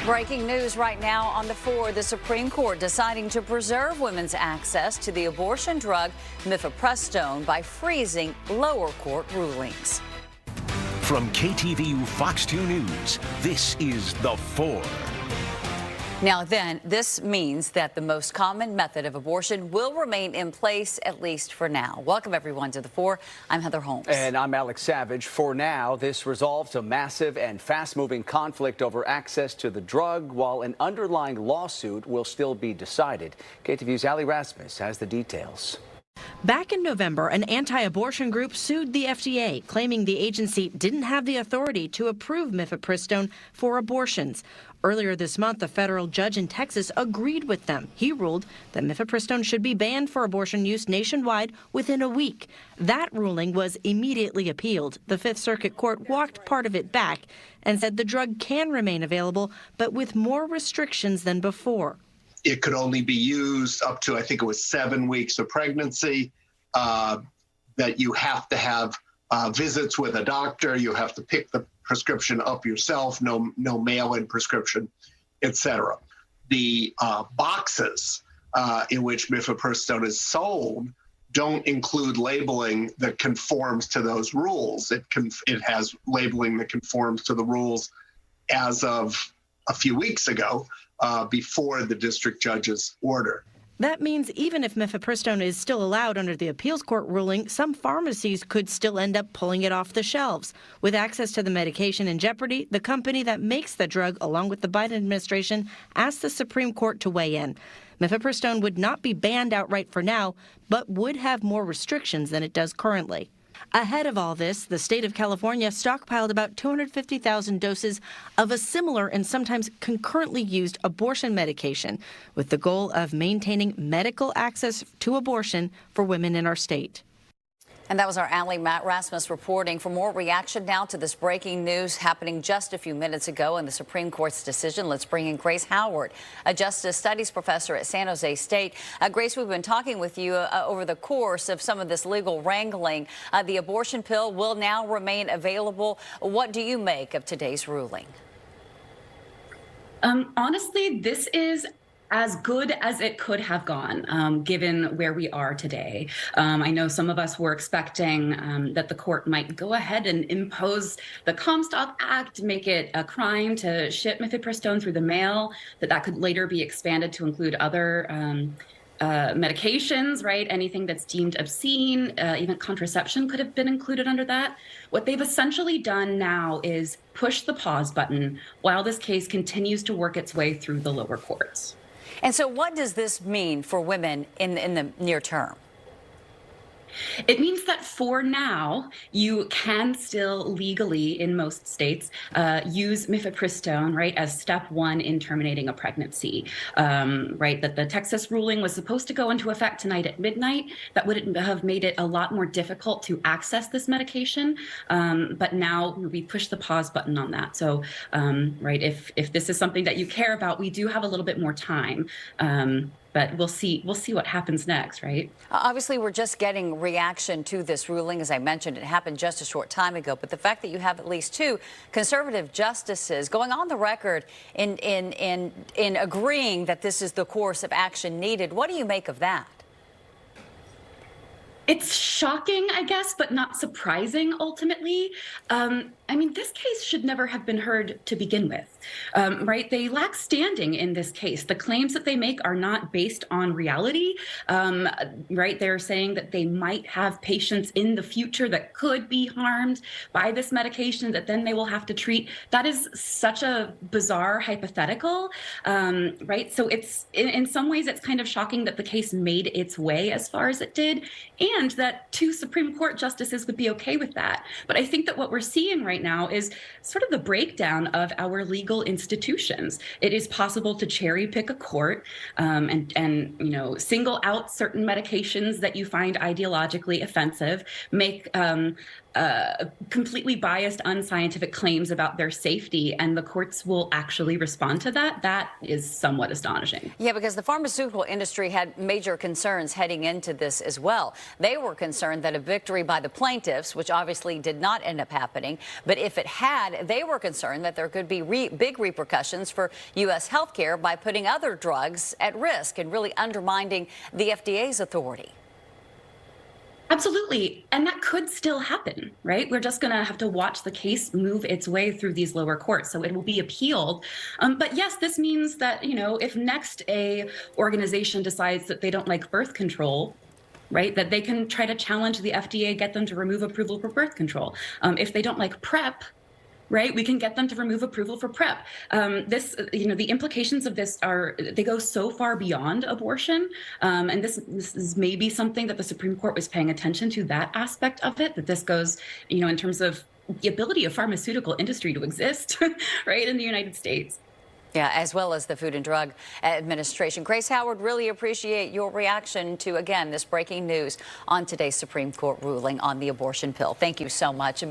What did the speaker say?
Breaking news right now on the 4, the Supreme Court deciding to preserve women's access to the abortion drug mifepristone by freezing lower court rulings. From KTVU Fox 2 News, this is the 4. Now then, this means that the most common method of abortion will remain in place, at least for now. Welcome everyone to the 4. I'm Heather Holmes. And I'm Alex Savage. For now, this resolves a massive and fast-moving conflict over access to the drug, while an underlying lawsuit will still be decided. KTVU's Ali Rasmus has the details. Back in November, an anti-abortion group sued the FDA, claiming the agency didn't have the authority to approve mifepristone for abortions. Earlier this month, a federal judge in Texas agreed with them. He ruled that mifepristone should be banned for abortion use nationwide within a week. That ruling was immediately appealed. The Fifth Circuit Court walked part of it back and said the drug can remain available, but with more restrictions than before. It could only be used up to, I think it was 7 weeks of pregnancy, that you have to have visits with a doctor, you have to pick the prescription up yourself, no mail-in prescription, etc. The boxes in which mifepristone is sold don't include labeling that conforms to those rules. It has labeling that conforms to the rules as of a few weeks ago, before the district judge's order. That means even if mifepristone is still allowed under the appeals court ruling, some pharmacies could still end up pulling it off the shelves. With access to the medication in jeopardy, the company that makes the drug, along with the Biden administration, asked the Supreme Court to weigh in. Mifepristone would not be banned outright for now, but would have more restrictions than it does currently. Ahead of all this, the state of California stockpiled about 250,000 doses of a similar and sometimes concurrently used abortion medication, with the goal of maintaining medical access to abortion for women in our state. And that was our Ali Rasmus reporting. For more reaction now to this breaking news happening just a few minutes ago in the Supreme Court's decision, let's bring in Grace Howard, a Justice Studies professor at San Jose State. Grace, we've been talking with you over the course of some of this legal wrangling. The abortion pill will now remain available. What do you make of today's ruling? Honestly, this is as good as it could have gone, given where we are today. I know some of us were expecting that the court might go ahead and impose the Comstock Act, make it a crime to ship mifepristone through the mail, that could later be expanded to include other medications, right? Anything that's deemed obscene, even contraception could have been included under that. What they've essentially done now is push the pause button while this case continues to work its way through the lower courts. And so what does this mean for women in the near term? It means that for now, you can still legally, in most states, use mifepristone, right, as step 1 in terminating a pregnancy, right? That the Texas ruling was supposed to go into effect tonight at midnight. That would have made it a lot more difficult to access this medication. But now we push the pause button on that. So, right, if this is something that you care about, we do have a little bit more time. But we'll see what happens next, right? Obviously, we're just getting reaction to this ruling. As I mentioned, it happened just a short time ago. But the fact that you have at least 2 conservative justices going on the record in agreeing that this is the course of action needed, what do you make of that? It's shocking, I guess, but not surprising, ultimately. I mean, this case should never have been heard to begin with, right? They lack standing in this case. The claims that they make are not based on reality, right? They're saying that they might have patients in the future that could be harmed by this medication that then they will have to treat. That is such a bizarre hypothetical, right? So it's, in some ways, it's kind of shocking that the case made its way as far as it did, and that 2 Supreme Court justices would be okay with that. But I think that what we're seeing right now is sort of the breakdown of our legal institutions. It is possible to cherry pick a court and you know, single out certain medications that you find ideologically offensive, make completely biased, unscientific claims about their safety, and the courts will actually respond to that. That is somewhat astonishing. Yeah, because the pharmaceutical industry had major concerns heading into this as well. They were concerned that a victory by the plaintiffs, which obviously did not end up happening, but if it had, they were concerned that there could be big repercussions for U.S. healthcare by putting other drugs at risk and really undermining the FDA's authority. Absolutely. And that could still happen, right? We're just going to have to watch the case move its way through these lower courts. So it will be appealed. But yes, this means that, if next a organization decides that they don't like birth control, right, that they can try to challenge the FDA, get them to remove approval for birth control. If they don't like PrEP, right, we can get them to remove approval for PrEP. The implications of this they go so far beyond abortion. And this is maybe something that the Supreme Court was paying attention to, that aspect of it, that this goes, in terms of the ability of pharmaceutical industry to exist, right, in the United States. Yeah, as well as the Food and Drug Administration. Grace Howard, really appreciate your reaction to, again, this breaking news on today's Supreme Court ruling on the abortion pill. Thank you so much.